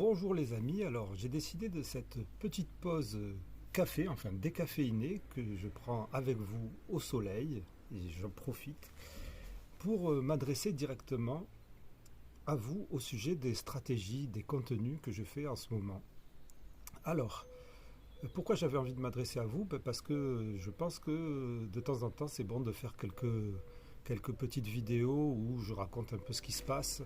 Bonjour les amis, alors j'ai décidé de cette petite pause café, enfin décaféinée, que je prends avec vous au soleil, et j'en profite, pour m'adresser directement à vous au sujet des stratégies, des contenus que je fais en ce moment. Alors, pourquoi j'avais envie de m'adresser à vous? Parce que je pense que de temps en temps c'est bon de faire quelques petites vidéos où je raconte un peu ce qui se passe,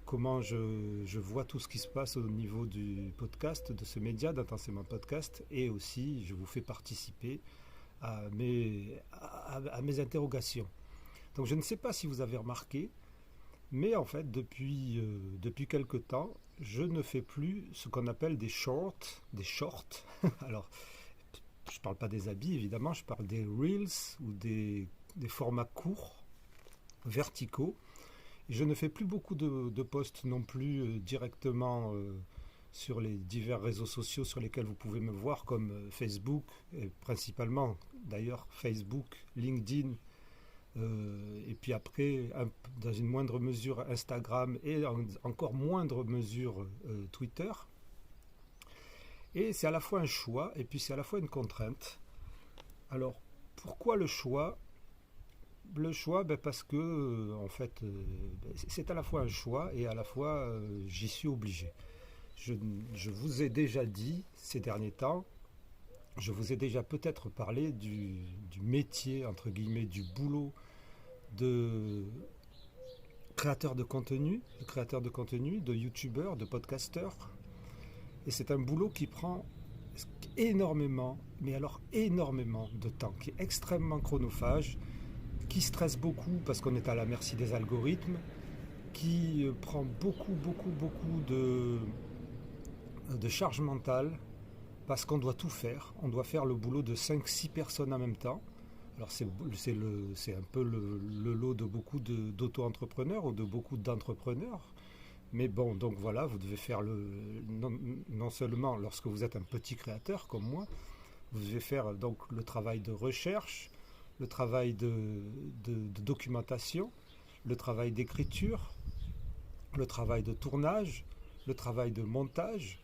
comment je vois tout ce qui se passe au niveau du podcast, de ce média d'Intensément Podcast, et aussi je vous fais participer à mes interrogations. Donc je ne sais pas si vous avez remarqué, mais en fait depuis quelque temps, je ne fais plus ce qu'on appelle des shorts. Alors je ne parle pas des habits évidemment, je parle des reels ou des formats courts, verticaux. Je ne fais plus beaucoup de posts non plus directement sur les divers réseaux sociaux sur lesquels vous pouvez me voir, comme Facebook, et principalement d'ailleurs Facebook, LinkedIn, et puis après, dans une moindre mesure, Instagram, et encore moindre mesure, Twitter. Et c'est à la fois un choix, et puis c'est à la fois une contrainte. Alors, pourquoi le choix? Le choix, parce que en fait, c'est à la fois un choix et à la fois j'y suis obligé. Je, je vous ai déjà dit ces derniers temps, je vous ai déjà peut-être parlé du métier, entre guillemets, du boulot de créateur de contenu, de youtubeur, de podcasteur. Et c'est un boulot qui prend énormément, mais alors énormément de temps, qui est extrêmement chronophage, qui stresse beaucoup parce qu'on est à la merci des algorithmes, qui prend beaucoup de charge mentale parce qu'on doit tout faire. On doit faire le boulot de 5-6 personnes en même temps. Alors c'est un peu le lot de beaucoup d'auto-entrepreneurs ou de beaucoup d'entrepreneurs. Mais bon, donc voilà, vous devez faire non seulement lorsque vous êtes un petit créateur comme moi, vous devez faire donc le travail de recherche, le travail de documentation, le travail d'écriture, le travail de tournage, le travail de montage,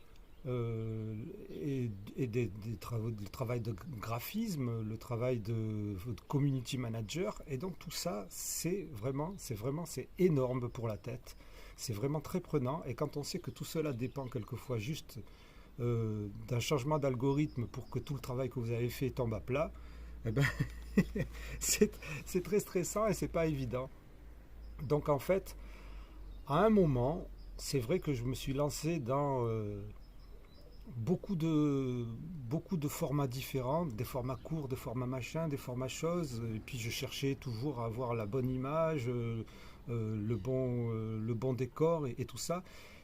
et le travail de graphisme, le travail de community manager. Et donc tout ça, c'est énorme pour la tête. C'est vraiment très prenant. Et quand on sait que tout cela dépend quelquefois juste d'un changement d'algorithme pour que tout le travail que vous avez fait tombe à plat, eh ben, c'est très stressant et c'est pas évident. Donc en fait, à un moment, c'est vrai que je me suis lancé dans beaucoup de formats différents, des formats courts, des formats machin, des formats choses, et puis je cherchais toujours à avoir la bonne image, le bon décor et tout ça.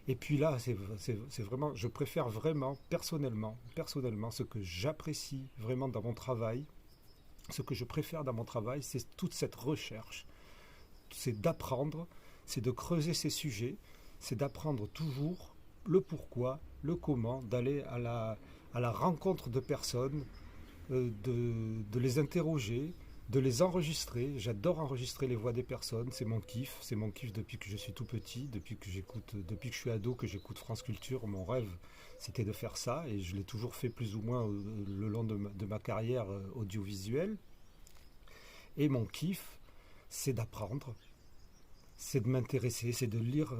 Et puis là, c'est vraiment, je préfère vraiment, personnellement, ce que j'apprécie vraiment dans mon travail, ce que je préfère dans mon travail, c'est toute cette recherche, c'est d'apprendre, c'est de creuser ces sujets, c'est d'apprendre toujours le pourquoi, le comment, d'aller à la rencontre de personnes, de les interroger, de les enregistrer. J'adore enregistrer les voix des personnes, c'est mon kiff depuis que je suis tout petit, depuis que je suis ado, que j'écoute France Culture. Mon rêve, c'était de faire ça, et je l'ai toujours fait plus ou moins le long de ma carrière audiovisuelle. Et mon kiff, c'est d'apprendre, c'est de m'intéresser, c'est de lire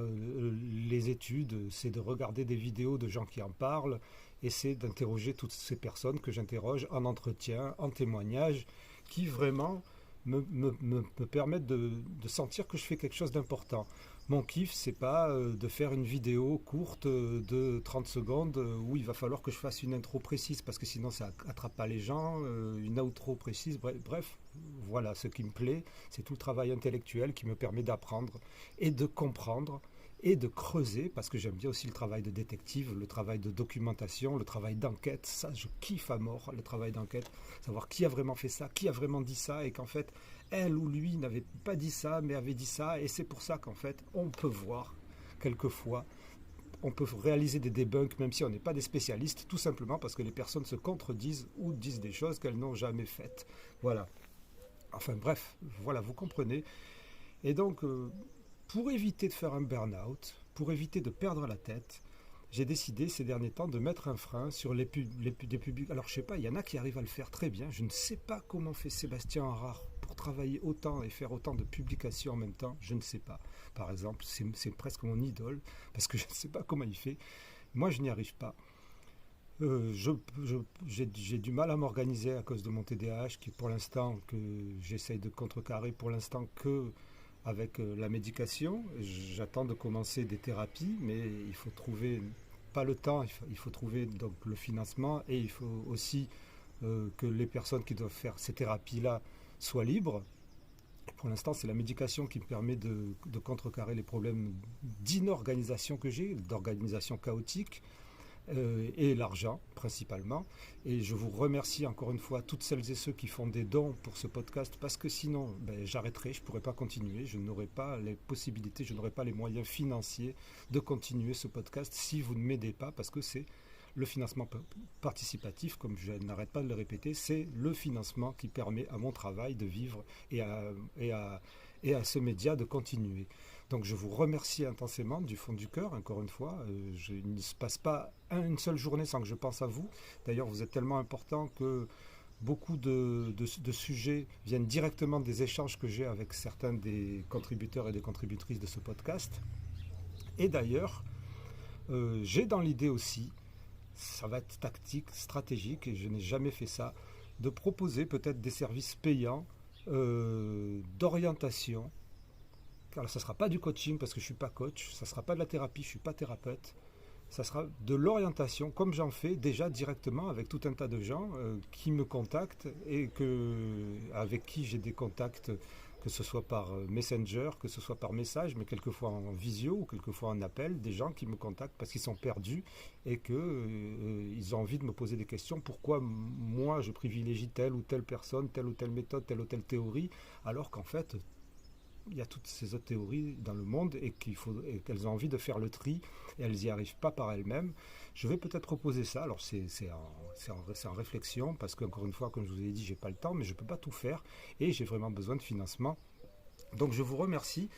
les études, c'est de regarder des vidéos de gens qui en parlent, et c'est d'interroger toutes ces personnes que j'interroge en entretien, en témoignage, qui vraiment me permettent de sentir que je fais quelque chose d'important. Mon kiff, c'est pas de faire une vidéo courte de 30 secondes où il va falloir que je fasse une intro précise parce que sinon ça attrape pas les gens, une outro précise, bref, voilà, ce qui me plaît, c'est tout le travail intellectuel qui me permet d'apprendre et de comprendre et de creuser, parce que j'aime bien aussi le travail de détective, le travail de documentation, le travail d'enquête. Ça, je kiffe à mort, le travail d'enquête, savoir qui a vraiment fait ça, qui a vraiment dit ça, et qu'en fait elle ou lui n'avait pas dit ça mais avait dit ça. Et c'est pour ça qu'en fait on peut voir quelquefois, on peut réaliser des debunks même si on n'est pas des spécialistes, tout simplement parce que les personnes se contredisent ou disent des choses qu'elles n'ont jamais faites. Voilà, enfin bref, voilà, vous comprenez. Et donc pour éviter de faire un burn-out, pour éviter de perdre la tête, j'ai décidé ces derniers temps de mettre un frein sur des publics. Alors je sais pas, il y en a qui arrivent à le faire très bien. Je ne sais pas comment fait Sébastien Harard pour travailler autant et faire autant de publications en même temps. Je ne sais pas. Par exemple, c'est presque mon idole parce que je ne sais pas comment il fait. Moi, je n'y arrive pas. J'ai du mal à m'organiser à cause de mon TDAH qui pour l'instant que j'essaye de contrecarrer pour l'instant que avec la médication. J'attends de commencer des thérapies, mais il faut trouver pas le temps, il faut trouver donc le financement et il faut aussi que les personnes qui doivent faire ces thérapies-là soient libres. Pour l'instant, c'est la médication qui me permet de contrecarrer les problèmes d'inorganisation que j'ai, d'organisation chaotique et l'argent principalement. Et je vous remercie encore une fois toutes celles et ceux qui font des dons pour ce podcast parce que sinon j'arrêterai, je ne pourrais pas continuer, je n'aurais pas les possibilités, je n'aurais pas les moyens financiers de continuer ce podcast si vous ne m'aidez pas parce que c'est le financement participatif, comme je n'arrête pas de le répéter, c'est le financement qui permet à mon travail de vivre et à ce média de continuer. Donc je vous remercie intensément du fond du cœur, encore une fois. Il ne se passe pas une seule journée sans que je pense à vous. D'ailleurs, vous êtes tellement important que beaucoup de sujets viennent directement des échanges que j'ai avec certains des contributeurs et des contributrices de ce podcast. Et d'ailleurs, j'ai dans l'idée aussi, ça va être tactique, stratégique, et je n'ai jamais fait ça, de proposer peut-être des services payants d'orientation. Alors ça ne sera pas du coaching parce que je ne suis pas coach, ça ne sera pas de la thérapie, je ne suis pas thérapeute, ça sera de l'orientation comme j'en fais déjà directement avec tout un tas de gens qui me contactent et avec qui j'ai des contacts, que ce soit par Messenger, que ce soit par message, mais quelquefois en visio ou quelquefois en appel, des gens qui me contactent parce qu'ils sont perdus et qu'ils ont envie de me poser des questions. Pourquoi moi je privilégie telle ou telle personne, telle ou telle méthode, telle ou telle théorie, alors qu'en fait il y a toutes ces autres théories dans le monde et qu'elles ont envie de faire le tri et elles n'y arrivent pas par elles-mêmes. Je vais peut-être proposer ça. Alors c'est en réflexion parce qu'encore une fois, comme je vous ai dit, j'ai pas le temps, mais je ne peux pas tout faire et j'ai vraiment besoin de financement. Donc je vous remercie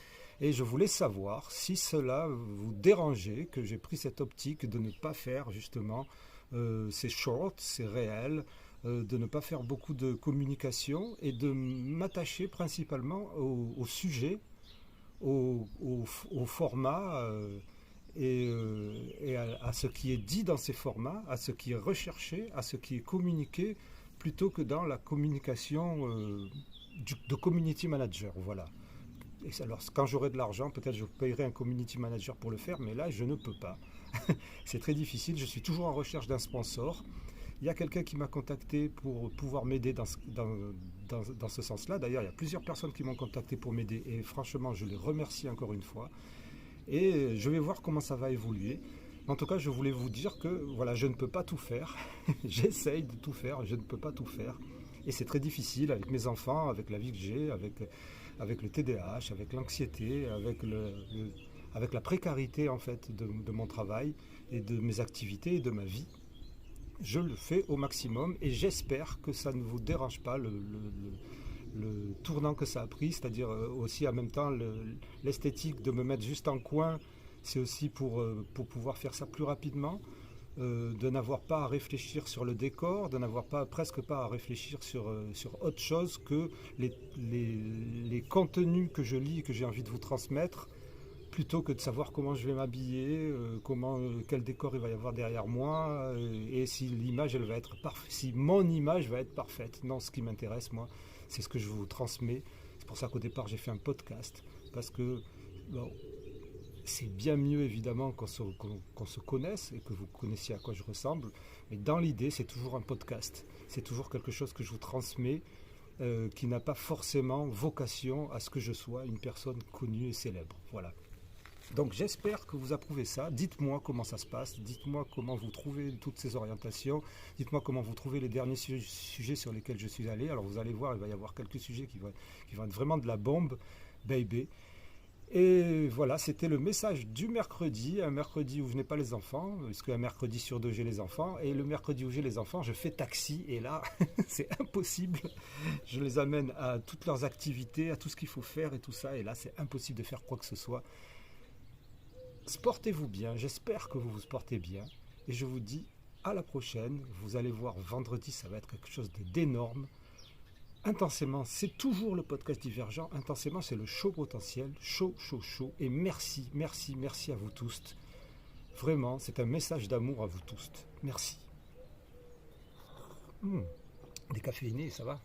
et je voulais savoir si cela vous dérangeait que j'ai pris cette optique de ne pas faire justement ces shorts, ces réels, de ne pas faire beaucoup de communication et de m'attacher principalement au sujet, au format et à ce qui est dit dans ces formats, à ce qui est recherché, à ce qui est communiqué, plutôt que dans la communication de community manager. Voilà. Et alors, quand j'aurai de l'argent, peut-être je payerai un community manager pour le faire, mais là, je ne peux pas. C'est très difficile. Je suis toujours en recherche d'un sponsor. Il y a quelqu'un qui m'a contacté pour pouvoir m'aider dans ce sens-là. D'ailleurs, il y a plusieurs personnes qui m'ont contacté pour m'aider. Et franchement, je les remercie encore une fois. Et je vais voir comment ça va évoluer. En tout cas, je voulais vous dire que voilà, je ne peux pas tout faire. J'essaye de tout faire, je ne peux pas tout faire. Et c'est très difficile avec mes enfants, avec la vie que j'ai, avec le TDAH, avec l'anxiété, avec la précarité en fait de mon travail et de mes activités et de ma vie. Je le fais au maximum et j'espère que ça ne vous dérange pas le tournant que ça a pris, c'est-à-dire aussi en même temps l'esthétique de me mettre juste en coin, c'est aussi pour pouvoir faire ça plus rapidement, de n'avoir pas à réfléchir sur le décor, de n'avoir presque pas à réfléchir sur autre chose que les contenus que je lis et que j'ai envie de vous transmettre, plutôt que de savoir comment je vais m'habiller, quel décor il va y avoir derrière moi, et si l'image elle va être parfaite, si mon image va être parfaite. Non, ce qui m'intéresse moi, c'est ce que je vous transmets. C'est pour ça qu'au départ j'ai fait un podcast, parce que bon, c'est bien mieux évidemment qu'on se connaisse et que vous connaissiez à quoi je ressemble, mais dans l'idée c'est toujours un podcast, c'est toujours quelque chose que je vous transmets, qui n'a pas forcément vocation à ce que je sois une personne connue et célèbre. Voilà. Donc j'espère que vous approuvez ça. Dites-moi comment ça se passe, dites-moi comment vous trouvez toutes ces orientations, dites-moi comment vous trouvez les derniers sujets sur lesquels je suis allé. Alors vous allez voir, il va y avoir quelques sujets qui vont être vraiment de la bombe, baby. Et voilà, c'était le message du mercredi, un mercredi où je n'ai pas les enfants, parce qu'un mercredi sur deux j'ai les enfants, et le mercredi où j'ai les enfants, je fais taxi, et là, c'est impossible. Je les amène à toutes leurs activités, à tout ce qu'il faut faire et tout ça, et là, c'est impossible de faire quoi que ce soit. Sportez-vous bien, j'espère que vous vous portez bien. Et je vous dis à la prochaine. Vous allez voir, vendredi, ça va être quelque chose d'énorme. Intensément, c'est toujours le podcast Divergent. Intensément, c'est le show potentiel. Chaud, chaud, chaud. Et merci, merci, merci à vous tous. Vraiment, c'est un message d'amour à vous tous. Merci. Décaféiné, ça va ?